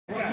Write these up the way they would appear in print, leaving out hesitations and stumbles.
Udah.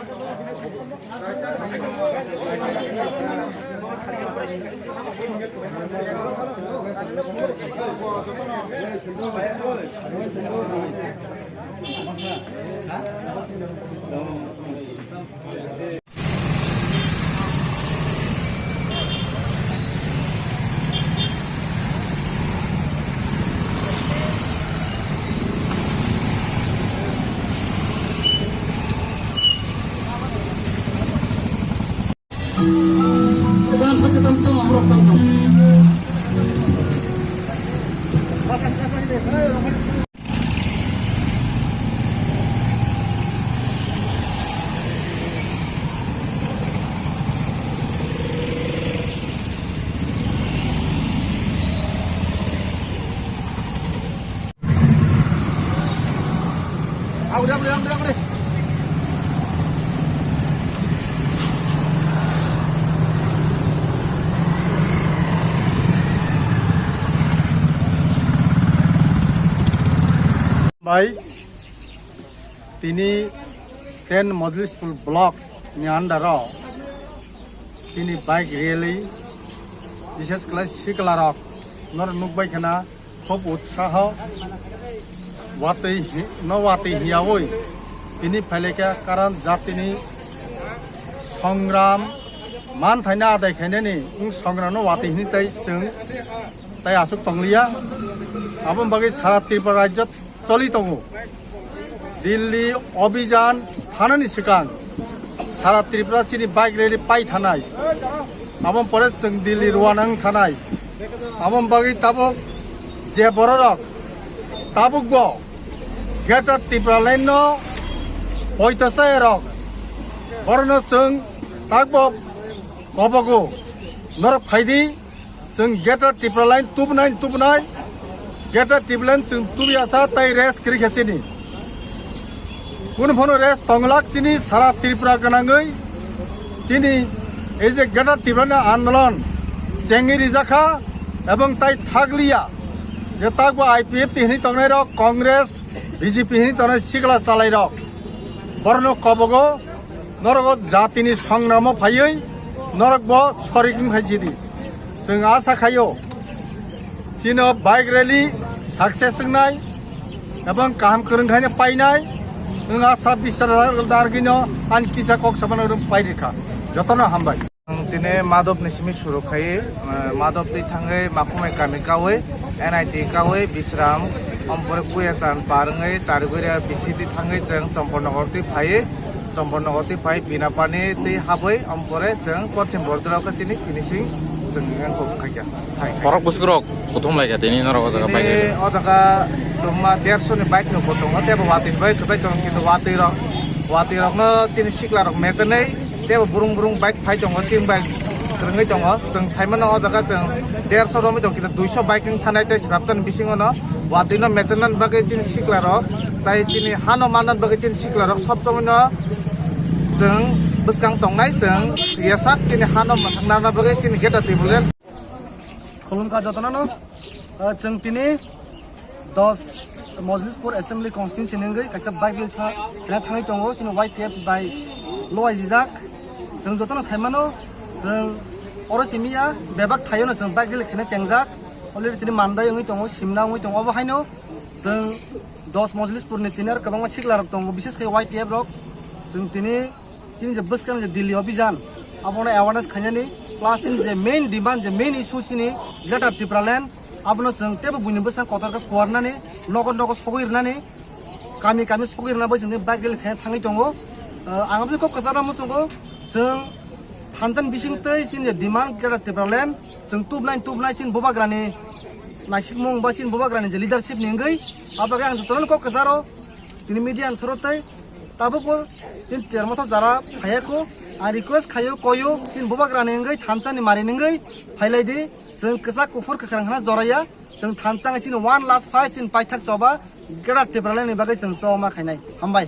Baik, ini 10 Mojlisipur Block ni andaro sini bike rally বিশেষ করে শিকলারক নর নুকবাই খানা খুব উৎসাহ ওয়াতে হিয়াওই তিনি ফাইলেকা কারণ জাতিনি সংগ্রাম মান ফাইনা আদায় খাইনানি সংগ্রাম ওয়াতে হিনি তাই আসুক তংলিয়া আবম বাকি সারা ত্রিপুরা রাজ্য চলি দङ দিল্লি অভিযান थानायनि सिगां सारा त्रिपुरा सिनि बाइक रेलि पाइ थानाय आबम परे जों दिल्ली रवाना थानाय आबम बागै ताबुक जे बररक ताबुक ब गेटर त्रिपुरा लाइन हयतसा एरक बरनो जों ताकब गबगो नर फाइदि जों गेटर त्रिपुरा लाइन तुबनाय गेटर त्रिपुरा लाइन जों तुबियासा ताइ रेस क्रिकेसिनि কোনো রেস তংলাক চিনি সারা ত্রিপুরা গনাঙৈ চিনি এই যে গেটার ত্রিপুরা আন্দোলন চেঙ্গি রিজাখা এবং তাই থাকলিয়া যে তাক আইপিএফ হিনি তংনাই রক কংগ্রেস বিজেপি হিনি তংনাই সিগলা চালাই রক বর্ণ কবগ নরক জাতিনি সংগ্রাম ফাইयै নরক ব সরিকিং ফাইছিদি जों आसा खायो चिनो बाइक रैली साक्सेस होनाय এবং কাহাম फोरोंथायनो पाइनाय आशा बिसार दारगिनो आन किसा कक सामानो पाइरिखा जतनो हामबाय दिने माधव निसिमी सुरखायै माधव दै थाङै माखुमै कामि कावै एनआईटी कावै बिश्राम अम्परे पुयासान पारङै चारगुरिया बिसिति थाङै जों चम्पनगर दै फायै चम्पनगर दै फाय बिनापानि दै हाबै अम्परे जों पश्चिम बर्जराव काचिनि फिनिशिं जों गांखौ खाया फरक बुसुरक प्रथम लायगा दिनै नरक जागा बाइक अ जागा दमा 150 नि बाइक नो फोटो तेबो वातिन बाइक खसाय दं किन्तु वातिरकनो चिनि सिक्लारक मेजनै तेबो बुरुं बाइक फाय दं तीन बाइक रोङै दं जों साइमन अ जागा जों 150 रमै दं किन्तु 200 बाइक थानाय तै स्रापजन बिसिङनो वातिनो मेजनन बागै चिनि सिक्लारक ताइ चिनि हानो मानन बागै चिनि सिक्लारक सबजमनो जों बसकां दंनाय जों यासाक चिनि हानो माथांना बागै चिनि गेटा टेबुलेन खुलुमका जतनानो जों तिनि 10 मजलिसपुर एसेंब्ली कन्स्टिट्यून्सी निंगै काइसा बाइक लिथा थाङै दङ जों वाइट टेप बाइ लय जिजाक जों जतन साइमानो जों अरसिमिया बेबाक थायोनो जों बाइक लिखने चेंजाक अलरेडी तिनि मानदाय ओङै दङ सिमना ओङै दङ बहायनो जों 10 मजलिसपुर नि तिनार गोबां सिगलारक दङ विशेष kai वाइट टेप रक जों तिनि जे बसकां जे दिल्ली अभियान आबनो अवेयरनेस खायनानि प्लास जे मेन डिमान्ड जे मेन इशू सिनि ग्रेटर त्रिपुरा लैंड आबनो जों तेबो बुइनोबो सां कथारखौ कुवारनानै नगद सगैरनानै गामि सगैरनाबो जों बाइक रेल खाय थाङै दङ आंबो को कजारामो दङ जों थानजान बिसिंतै सिन डिमान्ड ग्रेटर त्रिपुरा लैंड जों तुबनाय सिन बबाग्रानि नासिकमुं बा सिन बबाग्रानि जे लिडारशिप निंगै आबागे आं जतन को कजारो दिनि मीडिया थरतै ताबो को सिन तेरमथब जारा फायाको आ रिक्वेस्ट खायो कयो सिन बबाग्रानि निंगै थानजानि मारि निंगै फाइलायदि जों कसा कुफुर कखांना जराया जों थानचां सिन 1 लास्ट फाइट सिन पाइथाक चबा गेटा त्रिपुरा लैंड बागै जों जमा खायनाय हामबाय।